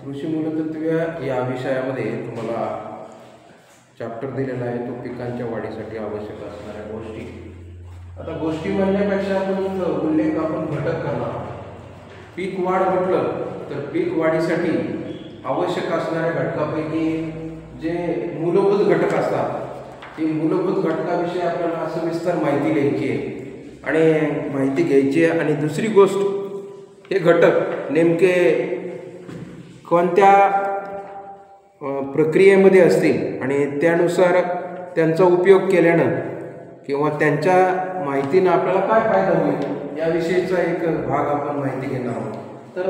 कृषी मूलतत्त्वे या विषयामध्ये तुम्हाला चॅप्टर दिलेला आहे तो पिकांच्या वाढीसाठी आवश्यक असणाऱ्या गोष्टी. आता गोष्टी म्हणण्यापेक्षा आपण उल्लेख आपण घटक करणार आहोत. पीक वाढ म्हटलं तर पीक वाढीसाठी आवश्यक असणाऱ्या घटकापैकी जे मूलभूत घटक असतात ते मूलभूत घटकाविषयी आपल्याला सविस्तर माहिती घ्यायची आहे आणि दुसरी गोष्ट हे घटक नेमके कोणत्या प्रक्रियेमध्ये असतील आणि त्यानुसार त्यांचा उपयोग केल्यानं किंवा त्यांच्या माहितीनं आपल्याला काय फायदा होईल याविषयीचा एक भाग आपण माहिती घेणार आहोत. तर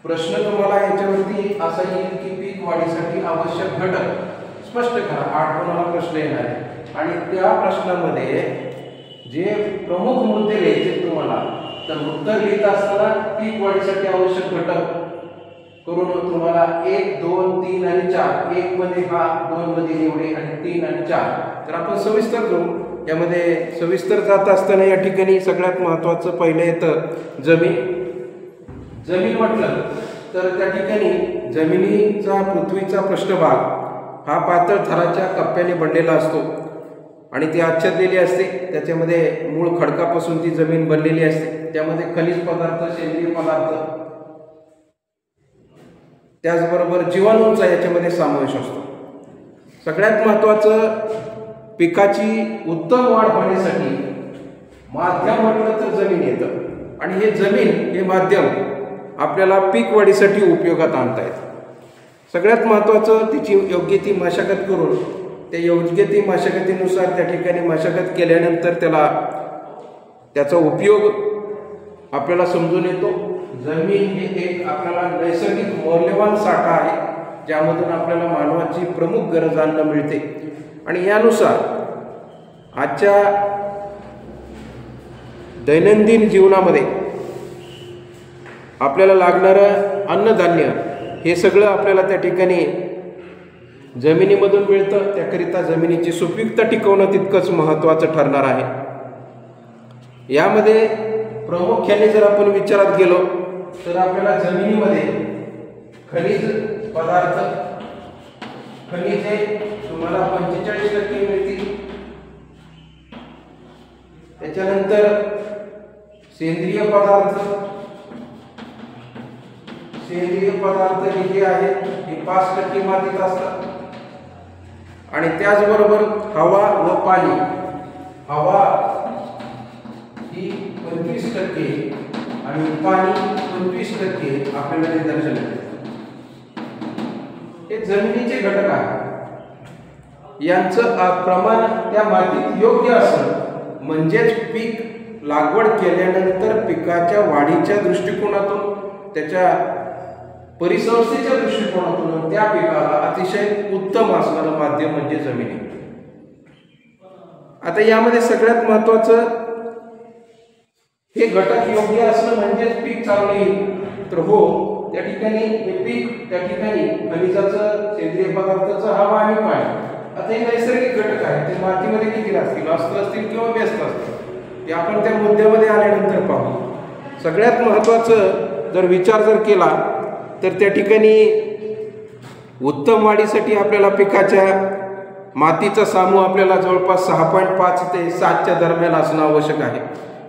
प्रश्न तुम्हाला याच्यावरती असा येईल की पीक वाढीसाठी आवश्यक घटक स्पष्ट करा. 8 गुणाला प्रश्न येणार आहे आणि त्या प्रश्नामध्ये जे प्रमुख मुद्दे लिहायचे तुम्हाला तर उत्तर लिहित असताना पीक वाढीसाठी आवश्यक घटक करून तुम्हाला 1, 2, 3 आणि 4 1 मध्ये हा 2 मध्ये एवढे आणि 3 आणि 4 तर आपण सविस्तर करू. यामध्ये सविस्तर जात असताना या ठिकाणी सगळ्यात महत्त्वाचं पहिलं येतं जमीन म्हटलं तर त्या ठिकाणी जमिनीचा पृथ्वीचा पृष्ठभाग हा पातळ थराच्या कप्प्याने बनलेला असतो आणि ती आच्छादलेली असते. त्याच्यामध्ये मूळ खडकापासून ती जमीन बनलेली असते. त्यामध्ये खनिज पदार्थ, सेंद्रिय पदार्थ, त्याचबरोबर जीवाणूंचा याच्यामध्ये समावेश असतो. सगळ्यात महत्त्वाचं पिकाची उत्तम वाढ होण्यासाठी माध्यम म्हटलं तर जमीन येतं आणि हे जमीन हे माध्यम आपल्याला पीक वाढीसाठी उपयोगात आणता येतं. सगळ्यात महत्त्वाचं तिची योग्य ती मशागत करून त्या योग्य ती मशागतीनुसार त्या ठिकाणी मशागत केल्यानंतर त्याचा उपयोग आपल्याला समजून येतो. जमीन हे एक आपल्याला नैसर्गिक मौल्यवान साठा आहे ज्यामधून आपल्याला मानवाची प्रमुख गरज अन्न मिळते आणि यानुसार आजच्या दैनंदिन जीवनामध्ये आपल्याला लागणारं अन्नधान्य हे सगळं आपल्याला त्या ठिकाणी जमिनीमधून मिळतं. त्याकरिता जमिनीची सुपीकता टिकवणं तितकंच महत्त्वाचं ठरणार आहे. यामध्ये प्रामुख्याने जर आपण विचारात गेलो तर आपल्याला जमिनीमध्ये खनिज पदार्थ खनिजे तुम्हाला 45% मिळतील. त्याच्यानंतर सेंद्रिय पदार्थ हे जे आहेत हे 5% मातीत असतात आणि त्याचबरोबर हवा व पाणी. हवा ही 25% आणि पाणी 25% आपल्याला निदर्शन येते. हे जमिनीचे घटक आहेत. यांचं प्रमाण त्या मातीत योग्य असणं म्हणजेच पीक लागवड केल्यानंतर पिकाच्या वाढीच्या दृष्टिकोनातून त्याच्या परिसंस्थेच्या दृष्टिकोनातून त्या पिकाला अतिशय उत्तम असणारं माध्यम म्हणजे जमीन. आता यामध्ये सगळ्यात महत्त्वाचं हे घटक योग्य असणं म्हणजेच पीक चांगले येईल. तर हो त्या ठिकाणी हे पीक त्या ठिकाणी खनिजाचं, सेंद्रिय पदार्थाचं, हवा आणि पाणी आता हे नैसर्गिक घटक आहेत. ते मातीमध्ये किती असतील, अस्थ असतील किंवा व्यस्त असतील ते आपण त्या मुद्द्यामध्ये आल्यानंतर पाहू. सगळ्यात महत्त्वाचं जर विचार जर केला तर त्या ठिकाणी उत्तम वाढीसाठी आपल्याला पिकाच्या मातीचा समूह आपल्याला जवळपास 6.5 ते 7च्या दरम्यान असणं आवश्यक आहे.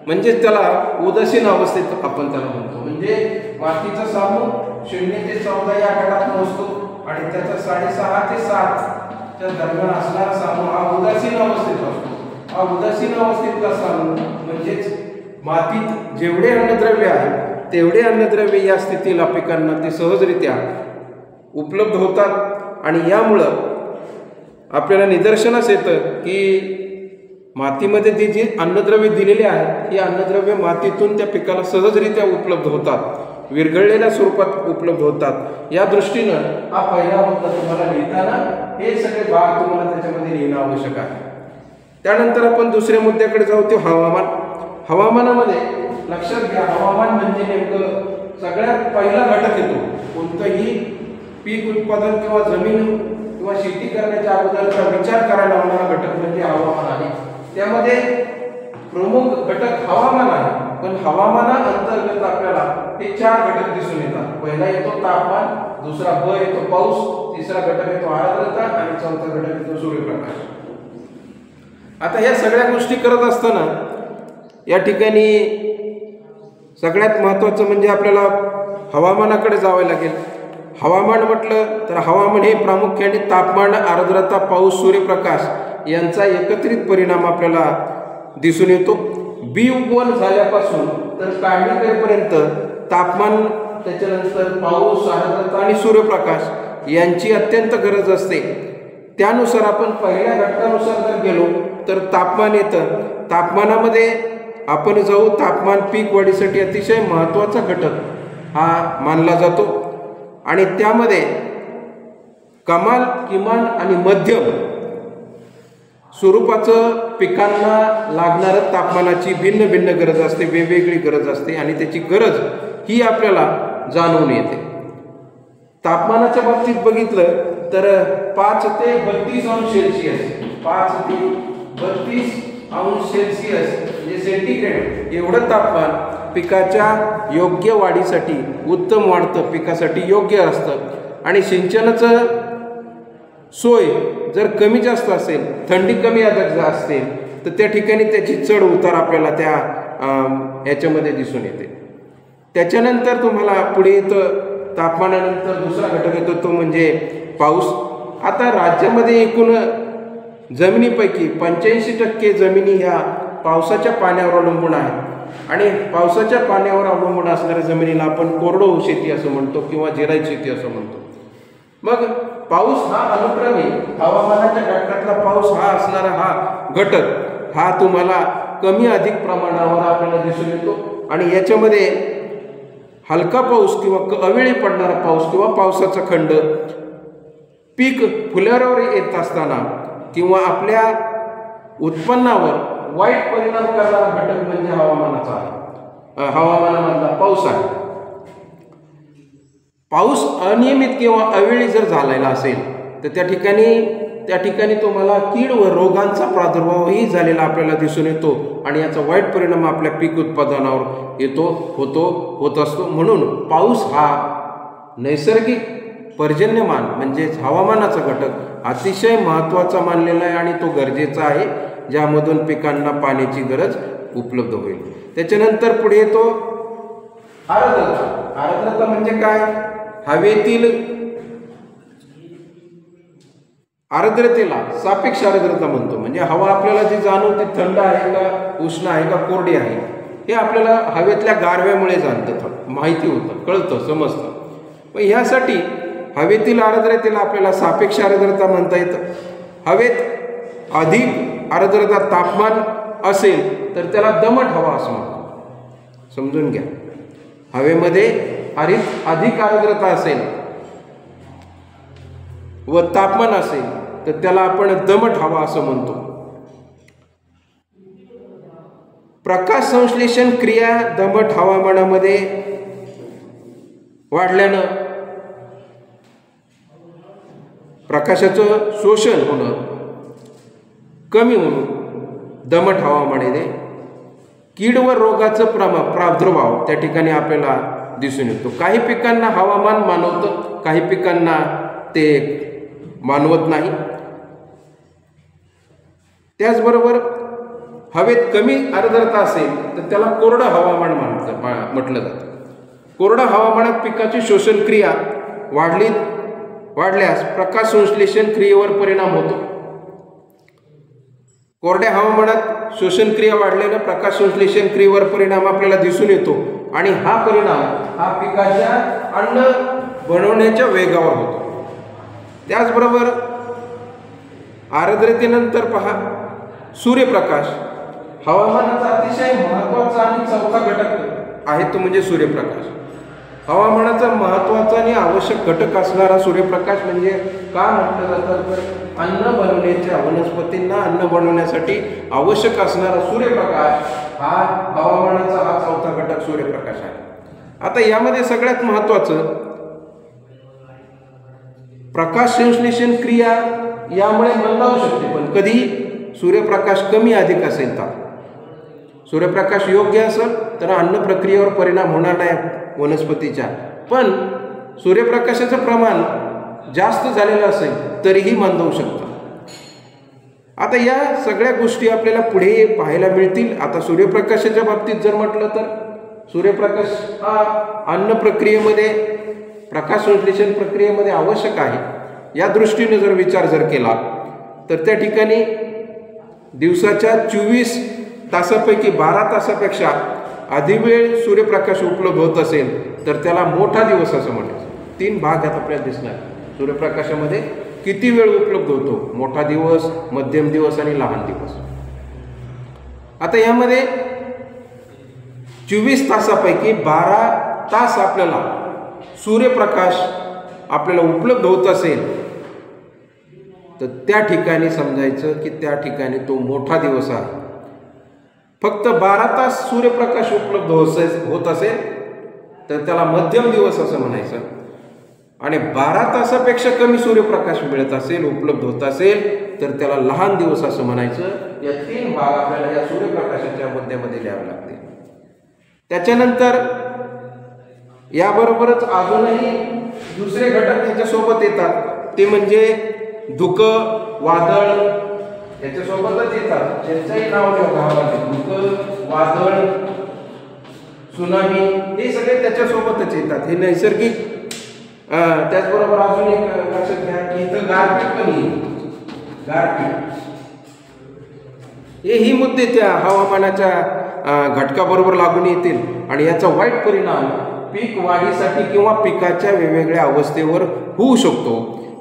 म्हणजेच त्याला उदासीन अवस्थेत आपण त्याला म्हणतो. म्हणजे मातीचा समूह 0 ते 14 या गटात नसतो आणि त्याचा 6.5 ते 7च्या दरम्यान असणारा समूह हा उदासीन अवस्थेत असतो. हा उदासीन अवस्थेतला समूह म्हणजेच मातीत जेवढे अन्नद्रव्य आहे तेवढे अन्नद्रव्य या स्थितीला पिकांना ते सहजरित्या उपलब्ध होतात आणि यामुळं आपल्याला निदर्शनास येतं की मातीमध्ये ती जी अन्नद्रव्य दिलेली आहेत ही अन्नद्रव्य मातीतून त्या पिकाला सहजरित्या उपलब्ध होतात, विरघळलेल्या स्वरूपात उपलब्ध होतात. या दृष्टीनं हा पहिला मुद्दा तुम्हाला लिहिताना हे सगळे भाग तुम्हाला त्याच्यामध्ये लिहिणं आवश्यक आहे. त्यानंतर आपण दुसऱ्या मुद्द्याकडे जाऊ, ते हवामान. हवामानामध्ये लक्षात घ्या, हवामान म्हणजे नेमकं सगळ्यात पहिला घटक येतो. कोणतंही पीक उत्पादन किंवा जमीन किंवा शेती करण्याच्या अगोदरचा विचार करायला लावणारा घटक म्हणजे हवामान आहे. त्यामध्ये प्रमुख घटक हवामान आहे, पण हवामानाअंतर्गत आपल्याला हे 4 घटक दिसून येतात. पहिला येतो तापमान, दुसरा ब येतो पाऊस, तिसरा घटक येतो आर्द्रता आणि चौथा घटक येतो सूर्यप्रकाश. आता या सगळ्या गोष्टी करत असताना या ठिकाणी सगळ्यात महत्त्वाचं म्हणजे आपल्याला हवामानाकडे जावं लागेल. हवामान म्हटलं तर हवामान हे प्रामुख्याने तापमान, आर्द्रता, पाऊस, सूर्यप्रकाश यांचा एकत्रित परिणाम आपल्याला दिसून येतो. बी उगवण झाल्यापासून तर काढणी करेपर्यंत तापमान, त्याच्यानंतर पाऊस, आर्द्रता आणि सूर्यप्रकाश यांची अत्यंत गरज असते. त्यानुसार आपण पहिल्या घटकानुसार जर गेलो तर तापमान येतं. तापमानामध्ये आपण जाऊ, तापमान पीक वाढीसाठी अतिशय महत्त्वाचा घटक हा मानला जातो आणि त्यामध्ये कमाल, किमान आणि मध्यम स्वरूपाचं पिकांना लागणारं तापमानाची भिन्न भिन्न गरज असते, वेगवेगळी गरज असते आणि त्याची गरज ही आपल्याला जाणून येते. तापमानाच्या बाबतीत बघितलं तर 5 ते 32 अंश सेल्सिअस, 5 ते 32 अंश सेल्सिअस म्हणजे सेंटीग्रेड एवढं तापमान पिकाच्या योग्य वाढीसाठी उत्तम वाढतं, पिकासाठी योग्य असतं. आणि सिंचनाचं सोय जर कमी जास्त असेल, थंडी कमी अधिक असेल तर त्या ठिकाणी त्याची चढ उतार आपल्याला त्या ह्याच्यामध्ये दिसून येते. त्याच्यानंतर तुम्हाला पुढे येतं, तापमानानंतर दुसरा घटक येतो तो म्हणजे पाऊस. आता राज्यामध्ये एकूण जमिनीपैकी 85% जमिनी ह्या पावसाच्या पाण्यावर अवलंबून आहेत आणि पावसाच्या पाण्यावर अवलंबून असणाऱ्या जमिनीला आपण कोरडवाहू शेती असं म्हणतो किंवा जिरायत शेती असं म्हणतो. मग पाऊस हा अनुक्रमे हवामानाच्या घटकातला पाऊस हा असणारा हा घटक हा तुम्हाला कमी अधिक प्रमाणावर आपल्याला दिसून येतो आणि याच्यामध्ये हलका पाऊस किंवा अवेळी पडणारा पाऊस किंवा पावसाचा खंड, पीक फुल्यावर येत असताना किंवा आपल्या उत्पन्नावर वाईट परिणाम करणारा घटक म्हणजे हवामानामधला पाऊस आहे. पाऊस अनियमित किंवा अवेळी जर झालेला असेल तर त्या ठिकाणी तुम्हाला कीड व रोगांचा प्रादुर्भावही झालेला आपल्याला दिसून येतो आणि याचा वाईट परिणाम आपल्या पीक उत्पादनावर होत असतो. म्हणून पाऊस हा नैसर्गिक पर्जन्यमान म्हणजेच हवामानाचा घटक अतिशय महत्त्वाचा मानलेला आहे आणि तो गरजेचा आहे, ज्यामधून पिकांना पाण्याची गरज उपलब्ध होईल. त्याच्यानंतर पुढे येतो आर्द्रता. आर्द्रता म्हणजे काय? हवेतील आर्द्रतेला सापेक्ष आर्द्रता म्हणतो. म्हणजे हवा आपल्याला जी जाणवते थंड आहे का, उष्ण आहे का, कोरडी आहे, हे आपल्याला हवेतल्या गारव्यामुळे जाणतं, माहिती होतं, कळतं, समजतं. मग ह्यासाठी हवेतील आर्द्रतेला आपल्याला सापेक्ष आर्द्रता म्हणता येतं. हवेत अधिक आर्द्रता तापमान असेल तर त्याला दमट हवा असं म्हणतो. समजून घ्या, हवेमध्ये अधिक आर्द्रता असेल व तापमान असेल तर त्याला आपण दमट हवा असं म्हणतो. प्रकाश संश्लेषण क्रिया दमट हवामानामध्ये वाढल्यानं प्रकाशाचं शोषण होणं कमी होऊन दमट हवामानामध्ये कीड व रोगाचं प्रादुर्भाव त्या ठिकाणी आपल्याला दिसून येतो. काही पिकांना हवामान मानवतं, काही पिकांना ते मानवत नाही. त्याचबरोबर हवेत कमी आर्द्रता असेल तर त्याला कोरडं हवामान म्हटलं जातं. कोरड्या हवामानात पिकाची शोषण क्रिया वाढल्यास प्रकाश संश्लेषण क्रियेवर परिणाम होतो. कोरड्या हवामानात शोषण क्रिया वाढल्याने प्रकाश संश्लेषण क्रियेवर परिणाम आपल्याला दिसून येतो आणि हा परिणाम हा पिकाच्या अन्न बनवण्याच्या वेगावर होतो. त्याचबरोबर आर्द्रतेनंतर पहा सूर्यप्रकाश. हवामानाचा अतिशय महत्त्वाचा आणि चौथा घटक आहे तो म्हणजे सूर्यप्रकाश. हवामानाचा महत्त्वाचा आणि आवश्यक घटक असणारा सूर्यप्रकाश म्हणजे का म्हटलं जातं तर अन्न बनवण्याच्या, वनस्पतींना अन्न बनवण्यासाठी आवश्यक असणारा सूर्यप्रकाश हा हवामानाचा हा चौथा घटक सूर्यप्रकाश आहे. आता यामध्ये सगळ्यात महत्त्वाचं प्रकाश संश्लेषण क्रिया यामुळे मंदावू शकते, पण कधी सूर्यप्रकाश कमी अधिक असेल तर सूर्यप्रकाश योग्य असेल तर अन्न प्रक्रियेवर परिणाम होणार नाही. वनस्पतीच्या, पण सूर्यप्रकाशाचं प्रमाण जास्त झालेलं असेल तरीही मंदावू शकतं. आता या सगळ्या गोष्टी आपल्याला पुढे पाहायला मिळतील. आता सूर्यप्रकाशाच्या बाबतीत जर म्हटलं तर सूर्यप्रकाश हा अन्न प्रक्रियेमध्ये, प्रकाश संश्लेषण प्रक्रियेमध्ये आवश्यक आहे. या दृष्टीने जर विचार केला तर त्या ठिकाणी दिवसाच्या 24 तासापैकी 12 तासापेक्षा अधिक वेळ सूर्यप्रकाश उपलब्ध होत असेल तर त्याला मोठा दिवस असं म्हणायचं. 3 भाग यात आपल्याला दिसणार. सूर्यप्रकाशामध्ये किती वेळ उपलब्ध होतो, मोठा दिवस, मध्यम दिवस आणि लहान दिवस. आता यामध्ये 24 तासापैकी 12 तास आपल्याला सूर्यप्रकाश आपल्याला उपलब्ध होत असेल तर त्या ठिकाणी समजायचं की त्या ठिकाणी तो मोठा दिवस आहे. फक्त 12 तास सूर्यप्रकाश उपलब्ध होत असेल तर त्याला मध्यम दिवस असं म्हणायचं. आणि 12 तासापेक्षा कमी सूर्यप्रकाश मिळत असेल, उपलब्ध होत असेल तर त्याला लहान दिवस असं म्हणायचं. या 3 भाग आपल्याला या सूर्यप्रकाशाच्या मध्यामध्ये लिहावे लागते. त्याच्यानंतर याबरोबरच अजूनही दुसरे घटक त्याच्यासोबत येतात, ते म्हणजे धुकं, वादळ याच्यासोबतच येतात. त्यांचंही नाव घ्यावं लागेल. धुकं, वादळ, सुनामी हे सगळे त्याच्यासोबतच येतात. हे नैसर्गिक. त्याचबरोबर अजून एक लक्षात घ्या की इथं गारपीट पण येईल. गारपीट हेही मुद्दे त्या हवामानाच्या घटकाबरोबर लागून येतील आणि याचा वाईट परिणाम पीक वाढीसाठी किंवा पिकाच्या वेगवेगळ्या अवस्थेवर होऊ शकतो.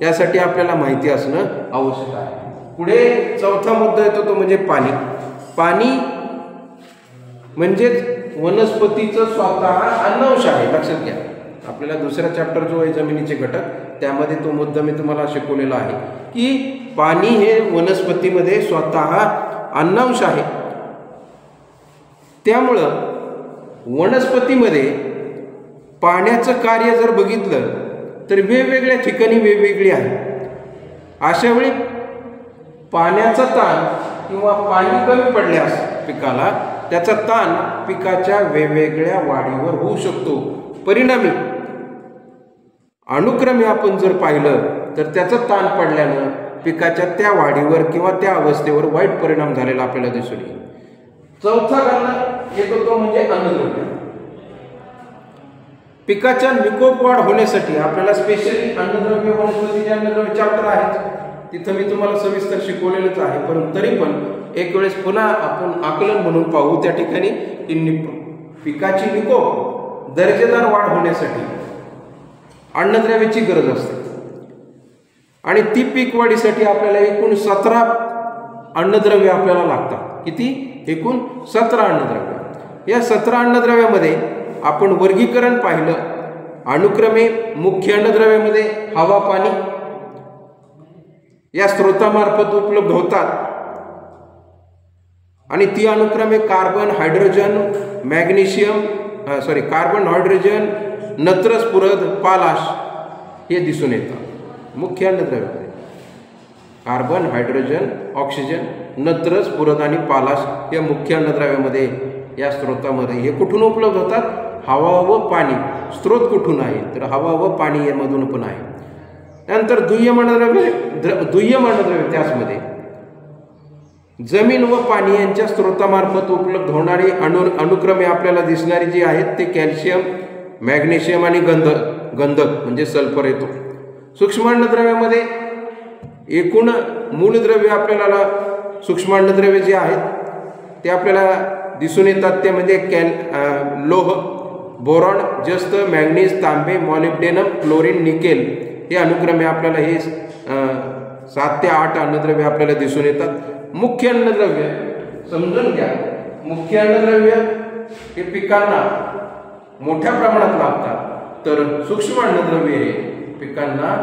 यासाठी आपल्याला माहिती असणं आवश्यक आहे. पुढे चौथा मुद्दा येतो तो म्हणजे पाणी. पाणी म्हणजेच वनस्पतीचं स्वतः अन्नवंश आहे. लक्षात घ्या, आपल्याला दुसरा चॅप्टर जो आहे जमिनीचे घटक, त्यामध्ये तो मुद्दा मी तुम्हाला शिकवलेला आहे की पाणी हे वनस्पतीमध्ये स्वतः अन्नवंश आहे. त्यामुळं वनस्पतीमध्ये पाण्याचं कार्य जर बघितलं तर वेगवेगळ्या ठिकाणी वेगवेगळी आहे. अशा वेळी पाण्याचा ताण किंवा पाणी कमी पडल्यास पिकाला त्याचा ताण पिकाच्या वेगवेगळ्या वाढीवर होऊ शकतो. परिणामी अनुक्रमे आपण जर पाहिलं तर त्याचा ताण पडल्यानं पिकाच्या त्या वाढीवर किंवा त्या अवस्थेवर वाईट परिणाम झालेला आपल्याला दिसून येईल. चौथा घटक येतो तो म्हणजे अन्नद्रव्य. पिकाच्या निकोप वाढ होण्यासाठी आपल्याला स्पेशली अन्नद्रव्य, वनस्पतीचे अन्नद्रव्य चॅप्टर आहे, तिथं मी तुम्हाला सविस्तर शिकवलेलंच आहे. परंतु तरी पण एक वेळेस पुन्हा आपण आकलन म्हणून पाहू. त्या ठिकाणी पिकाची निकोप दर्जेदार वाढ होण्यासाठी अन्नद्रव्याची गरज असते आणि ती पीक वाढीसाठी आपल्याला एकूण 17 अन्नद्रव्य आपल्याला लागतात. किती? एकूण 17 अन्नद्रव्य. या 17 अन्नद्रव्यामध्ये आपण वर्गीकरण पाहिलं. अनुक्रमे मुख्य अन्नद्रव्यामध्ये हवा, पाणी या स्त्रोतामार्फत उपलब्ध होतात आणि ती अनुक्रमे कार्बन, हायड्रोजन, कार्बन, हायड्रोजन, नत्र, स्फुरद, पालाश हे दिसून येतात मुख्य अन्नद्रव्यामध्ये. कार्बन, हायड्रोजन, ऑक्सिजन, नत्र, स्फुरद आणि पालाश या मुख्य अन्नद्रव्यामध्ये, या स्त्रोतामध्ये. हे कुठून उपलब्ध होतात? हवा व पाणी. स्त्रोत कुठून आहे? तर हवा व पाणी यामधून पण आहे. त्यानंतर दुय्यम अन्नद्रव्य त्याचमध्ये जमीन व पाणी यांच्या स्त्रोतामार्फत उपलब्ध होणारी अनुक्रमे आपल्याला दिसणारी जी आहेत ते कॅल्शियम, मॅग्नेशियम आणि गंधक म्हणजे सल्फर येतो. सूक्ष्म अन्नद्रव्यामध्ये एकूण मूलद्रव्य आपल्याला, सूक्ष्म अन्नद्रव्य जे आहेत ते आपल्याला दिसून येतात. ते म्हणजे लोह, बोरॉन, जस्त, मॅग्नीज, तांबे, मॉलिब्डेनम, क्लोरीन, निकेल हे अनुक्रमे आपल्याला हे 7 ते 8 अन्नद्रव्य आपल्याला दिसून येतात. मुख्य अन्नद्रव्य समजून घ्या. मुख्य अन्नद्रव्य हे पिकांना मोठ्या प्रमाणात लागतात, तर सूक्ष्म अन्नद्रव्य हे पिकांना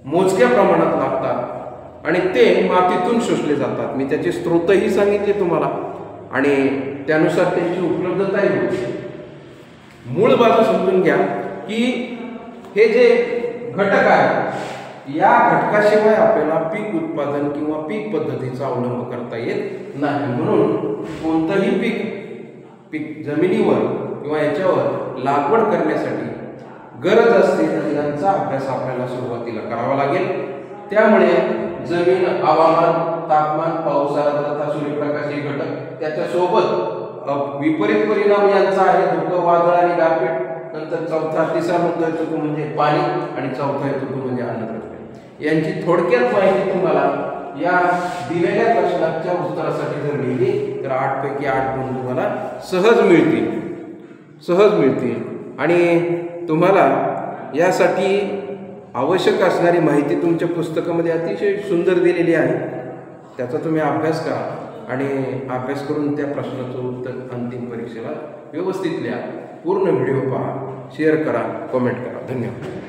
मोजक्या प्रमाणात लागतात आणि ते मातीतून शोषले जातात. मी त्याचे स्त्रोतही सांगितले तुम्हाला आणि त्यानुसार त्यांची उपलब्धताही होते. मूळ बाजू समजून घ्या की हे जे घटक आहे या घटकाशिवाय आपल्याला पीक उत्पादन किंवा पीक पद्धतीचा अवलंब करता येत नाही. म्हणून कोणतंही पीक जमिनीवर किंवा याच्यावर लागवड करण्यासाठी गरज असते तर यांचा अभ्यास आपल्याला सुरुवातीला करावा लागेल. त्यामुळे जमीन, हवामान, तापमान, पाऊस, आर्द्रता, सूर्यप्रकाश हे घटक, त्याच्यासोबत विपरीत परिणाम यांचा आहे, धुकं, वादळ आणि गारपीट. नंतर तिसरा मुद्दा येतो तो म्हणजे पाणी, आणि चौथा येतो तो म्हणजे अन्नद्रव्य. यांची थोडक्यात माहिती तुम्हाला या दिलेल्या प्रश्नाच्या उत्तरासाठी जर लिहिली तर 8 पैकी 8 गुण तुम्हाला सहज मिळतील. आणि तुम्हाला यासाठी आवश्यक असणारी माहिती तुमच्या पुस्तकामध्ये अतिशय सुंदर दिलेली आहे. त्याचा तुम्ही अभ्यास करा आणि अभ्यास करून त्या प्रश्नाचं उत्तर अंतिम परीक्षेला व्यवस्थित लिहा. पूर्ण व्हिडिओ पहा, शेअर करा, कमेंट करा. धन्यवाद.